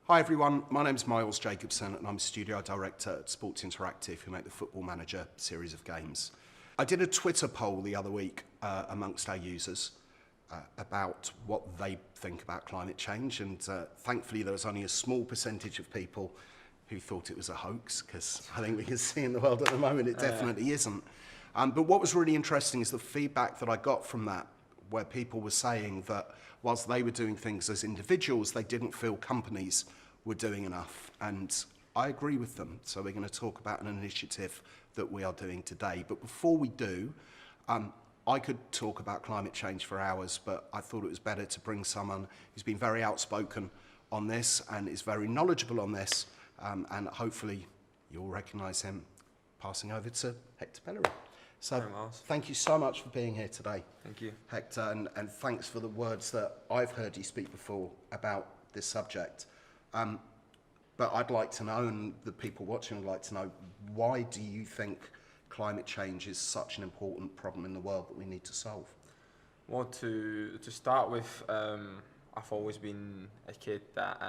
Hi everyone, my name's Miles Jacobson and I'm Studio Director at Sports Interactive, who make the Football Manager series of games. I did a Twitter poll the other week amongst our users about what they think about climate change, and thankfully there was only a small percentage of people who thought it was a hoax, because I think we can see in the world at the moment it definitely isn't. But what was really interesting is the feedback that I got from that, where people were saying that whilst they were doing things as individuals, they didn't feel companies were doing enough. And I agree with them. So we're going to talk about an initiative that we are doing today. But before we do, I could talk about climate change for hours, but I thought it was better to bring someone who's been very outspoken on this and is very knowledgeable on this. And hopefully you'll recognise him. Passing over to Hector Bellerin. So thank you so much for being here today. Thank you. Hector, and thanks for the words that I've heard you speak before about this subject. But I'd like to know, and the people watching would like to know, why do you think climate change is such an important problem in the world that we need to solve? Well, to start with, I've always been a kid that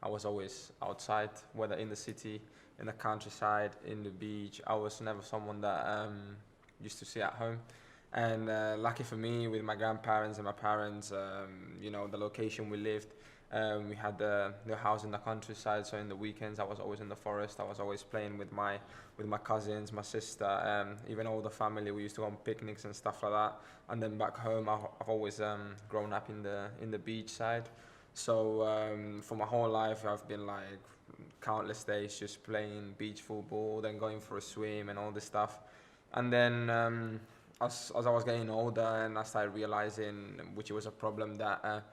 I was always outside, whether in the city, in the countryside, in the beach. I was never someone that used to sit at home. And lucky for me, with my grandparents and my parents, you know, the location we lived, we had the house in the countryside, so in the weekends I was always in the forest. I was always playing with my cousins, my sister, even all the family. We used to go on picnics and stuff like that. And then back home, I've always grown up in the beach side. So for my whole life, I've been like countless days just playing beach football, then going for a swim and all this stuff. And then as I was getting older, and I started realizing, which was a problem that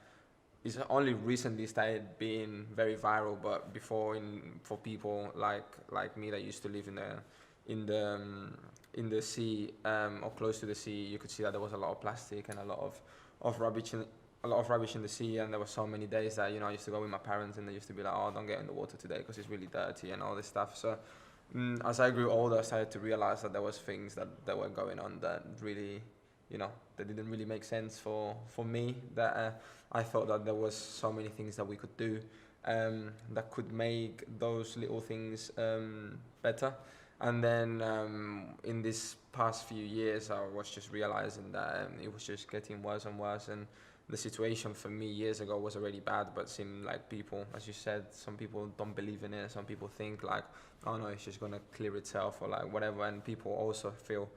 it's only recently started being very viral, but before, for people like me that used to live in the sea or close to the sea, you could see that there was a lot of plastic and a lot of rubbish in the sea. And there were so many days that, you know, I used to go with my parents and they used to be like, oh, don't get in the water today because it's really dirty and all this stuff. So as I grew older, I started to realize that there was things that were going on that really, you know, that didn't really make sense for me, that I thought that there was so many things that we could do that could make those little things better. And then in this past few years, I was just realizing that it was just getting worse and worse. And the situation for me years ago was already bad, but seemed like people, as you said, some people don't believe in it. Some people think like, oh no, it's just going to clear itself or like whatever. And people also feel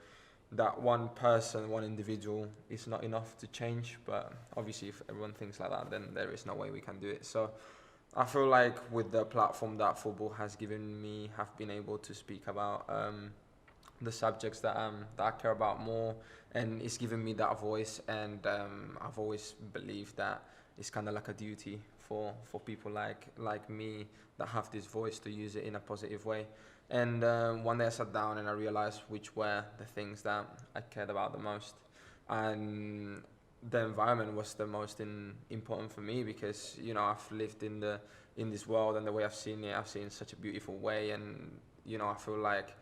that one person, one individual is not enough to change. But obviously if everyone thinks like that, then there is no way we can do it. So I feel like with the platform that football has given me, have been able to speak about the subjects that I care about more, and it's given me that voice. And I've always believed that it's kind of like a duty for people like me that have this voice to use it in a positive way. And one day I sat down and I realized which were the things that I cared about the most, and the environment was the most important for me, because, you know, I've lived in this world, and the way I've seen such a beautiful way. And, you know, I feel like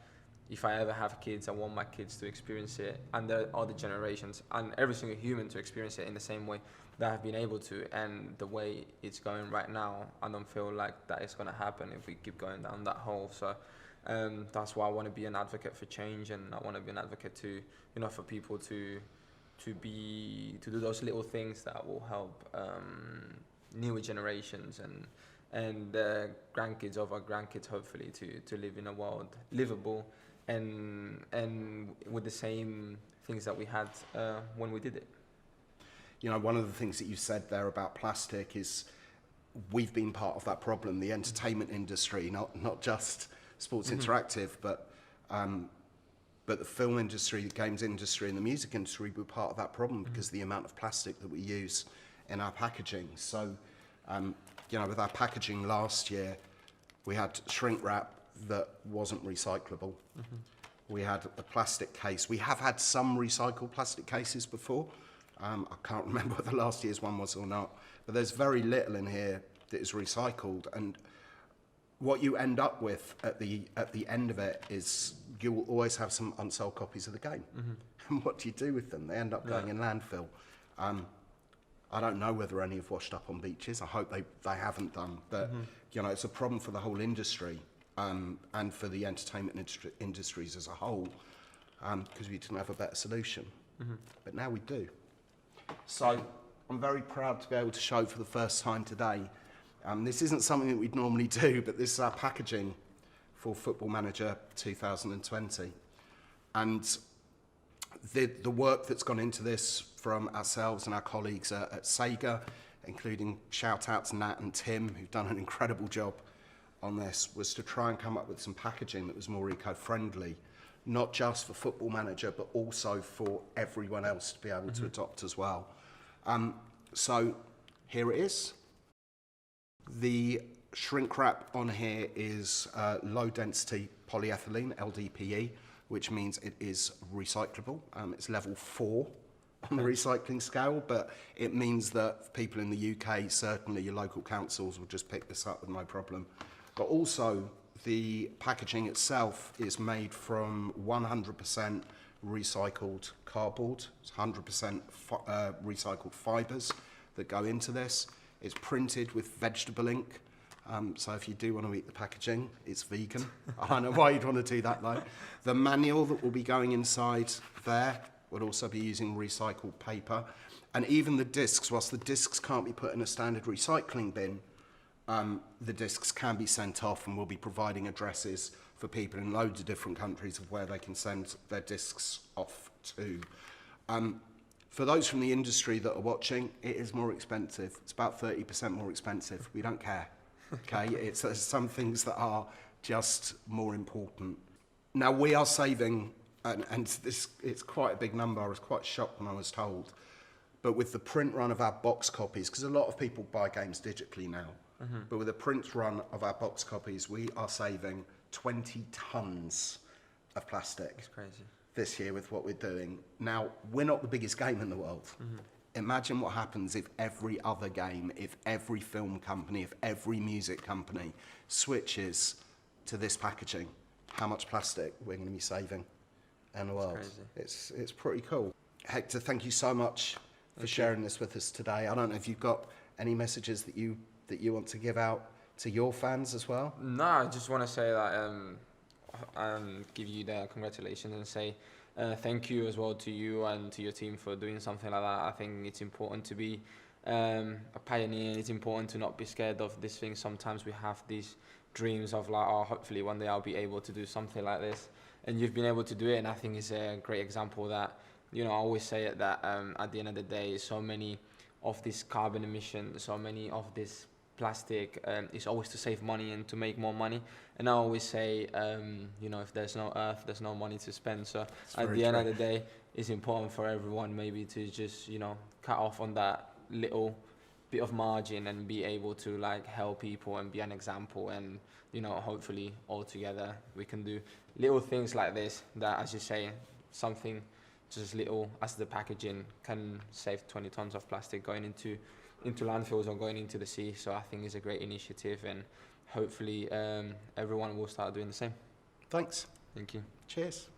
if I ever have kids, I want my kids to experience it, and the other generations, and every single human to experience it in the same way that I've been able to. And the way it's going right now, I don't feel like that is going to happen if we keep going down that hole. So that's why I want to be an advocate for change, and I want to be an advocate to, you know, for people to do those little things that will help newer generations and grandkids of our grandkids, hopefully, to live in a world livable and with the same things that we had when we did it. You know, one of the things that you said there about plastic is we've been part of that problem. The entertainment industry, not just Sports Interactive, but the film industry, the games industry, and the music industry were part of that problem because of the amount of plastic that we use in our packaging. So, you know, with our packaging last year, we had shrink wrap that wasn't recyclable. We had a plastic case. We have had some recycled plastic cases before. I can't remember whether last year's one was or not, but there's very little in here that is recycled. And what you end up with at the end of it is you will always have some unsold copies of the game. And what do you do with them? They end up going in landfill. I don't know whether any have washed up on beaches. I hope they haven't done. But, you know, it's a problem for the whole industry and for the entertainment industries as a whole because we didn't have a better solution. But now we do. So I'm very proud to be able to show for the first time today. This isn't something that we'd normally do, but this is our packaging for Football Manager 2020. And the work that's gone into this from ourselves and our colleagues at Sega, including shout out to Nat and Tim, who've done an incredible job on this, was to try and come up with some packaging that was more eco-friendly, not just for Football Manager, but also for everyone else to be able to adopt as well. So here it is. The shrink wrap on here is low density polyethylene, LDPE, which means it is recyclable. It's level 4 on the recycling scale, but it means that people in the UK, certainly your local councils, will just pick this up with no problem. But also, the packaging itself is made from 100% recycled cardboard. It's 100% recycled fibres that go into this. It's printed with vegetable ink. So if you do want to eat the packaging, it's vegan. I don't know why you'd want to do that though. The manual that will be going inside there would also be using recycled paper. And even the discs, whilst the discs can't be put in a standard recycling bin, the discs can be sent off, and we'll be providing addresses for people in loads of different countries of where they can send their discs off to. For those from the industry that are watching, it is more expensive. It's about 30% more expensive. We don't care. Okay, there's some things that are just more important. Now we are saving, and this it's quite a big number. I was quite shocked when I was told, but with the print run of our box copies, because a lot of people buy games digitally now, but with the print run of our box copies, we are saving 20 tons of plastic. It's crazy. This year with what we're doing. Now, we're not the biggest game in the world. Imagine what happens if every other game, if every film company, if every music company switches to this packaging, how much plastic we're going to be saving in the world. It's pretty cool. Hector, thank you so much for sharing this with us today. I don't know if you've got any messages that you want to give out to your fans as well? No, I just want to say that give you the congratulations and say thank you as well to you and to your team for doing something like that. I think it's important to be a pioneer. It's important to not be scared of this thing. Sometimes we have these dreams of like, oh, hopefully one day I'll be able to do something like this. And you've been able to do it, and I think it's a great example that, you know, I always say it that at the end of the day, so many of this carbon emission, so many of this plastic is always to save money and to make more money. And I always say, you know, if there's no earth, there's no money to spend. So at the end of the day, it's important for everyone maybe to just, you know, cut off on that little bit of margin and be able to like help people and be an example. And, you know, hopefully all together we can do little things like this that, as you say, something just little as the packaging can save 20 tons of plastic going into landfills or going into the sea. So I think it's a great initiative, and hopefully everyone will start doing the same. Thanks. Thank you. Cheers.